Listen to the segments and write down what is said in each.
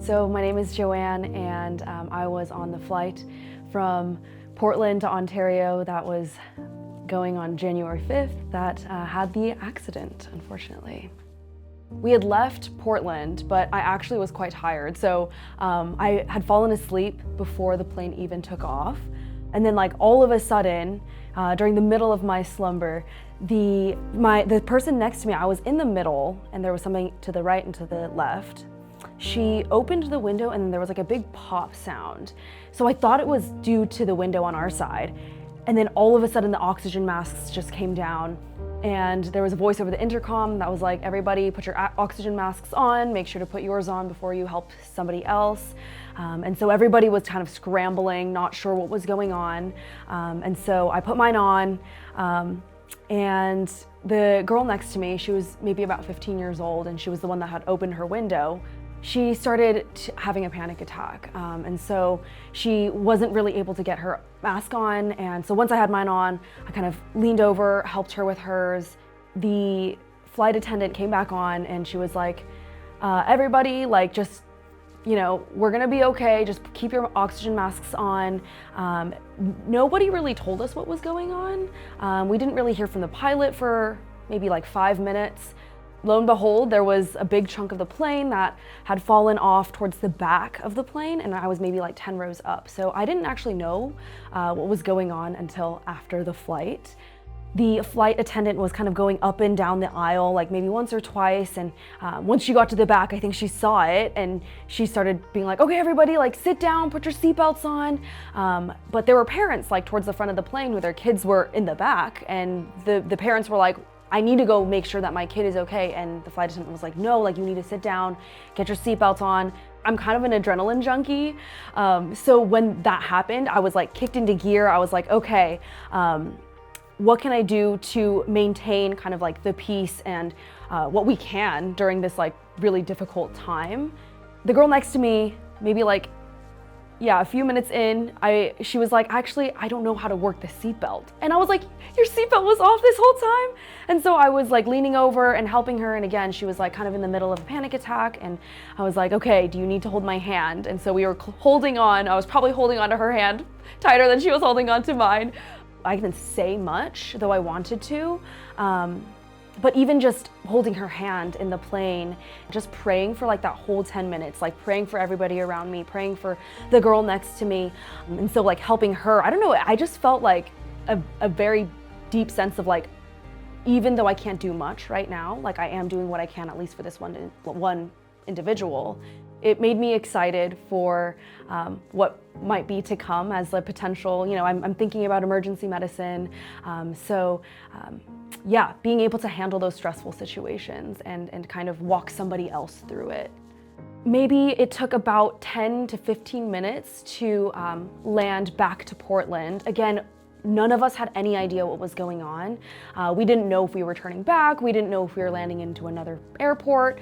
So my name is Joanne, and I was on the flight from Portland to Ontario that was going on January 5th that had the accident, unfortunately. We had left Portland, but I actually was quite tired. So I had fallen asleep before the plane even took off. And then all all of a sudden, during the middle of my slumber, the person next to me, I was in the middle and there was something to the right and to the left. She opened the window and there was a big pop sound. So I thought it was due to the window on our side. And then all of a sudden the oxygen masks just came down and there was a voice over the intercom that was like, everybody put your oxygen masks on, make sure to put yours on before you help somebody else. And so everybody was kind of scrambling, not sure what was going on. And so I put mine on, and the girl next to me, she was maybe about 15 years old, and she was the one that had opened her window. She started having a panic attack, and so she wasn't really able to get her mask on. And so once I had mine on, I kind of leaned over, helped her with hers. The flight attendant came back on and she was like, everybody, just, we're gonna be okay, just keep your oxygen masks on. Nobody really told us what was going on. We didn't really hear from the pilot for maybe 5 minutes. Lo and behold, there was a big chunk of the plane that had fallen off towards the back of the plane, and I was maybe 10 rows up. So I didn't actually know what was going on until after the flight. The flight attendant was kind of going up and down the aisle maybe once or twice, and once she got to the back, I think she saw it and she started being like, okay, everybody, sit down, put your seatbelts on. But there were parents towards the front of the plane where their kids were in the back, and the parents were like, I need to go make sure that my kid is okay. And the flight attendant was like, no, you need to sit down, get your seatbelts on. I'm kind of an adrenaline junkie. So when that happened, I was kicked into gear. I was like, okay, what can I do to maintain kind of the peace and what we can during this really difficult time? The girl next to me, maybe a few minutes in, she was like, actually, I don't know how to work the seatbelt. And I was like, your seatbelt was off this whole time? And so I was leaning over and helping her. And again, she was kind of in the middle of a panic attack. And I was like, okay, do you need to hold my hand? And so we were holding on. I was probably holding onto her hand tighter than she was holding onto mine. I didn't say much, though I wanted to. But even just holding her hand in the plane, just praying for that whole 10 minutes, praying for everybody around me, praying for the girl next to me. And so helping her, I don't know, I just felt a very deep sense of even though I can't do much right now, I am doing what I can, at least for this one individual. It made me excited for what might be to come as a potential, I'm thinking about emergency medicine. Yeah, being able to handle those stressful situations and kind of walk somebody else through it. Maybe it took about 10 to 15 minutes to land back to Portland. Again, none of us had any idea what was going on. We didn't know if we were turning back. We didn't know if we were landing into another airport.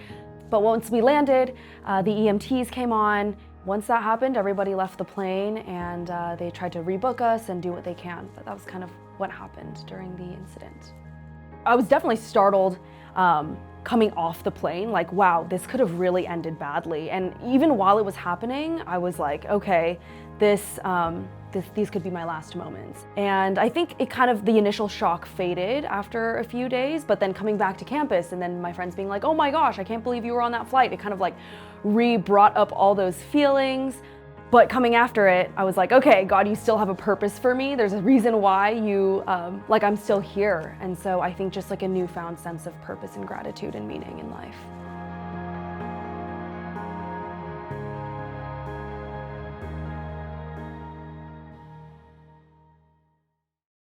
But once we landed, the EMTs came on. Once that happened, everybody left the plane and they tried to rebook us and do what they can. But that was kind of what happened during the incident. I was definitely startled coming off the plane, wow, this could have really ended badly. And even while it was happening, I was like, okay, these could be my last moments. And I think the initial shock faded after a few days, but then coming back to campus and then my friends being like, oh my gosh, I can't believe you were on that flight. It kind of re-brought up all those feelings. But coming after it, I was like, okay, God, you still have a purpose for me. There's a reason why I'm still here. And so I think just a newfound sense of purpose and gratitude and meaning in life.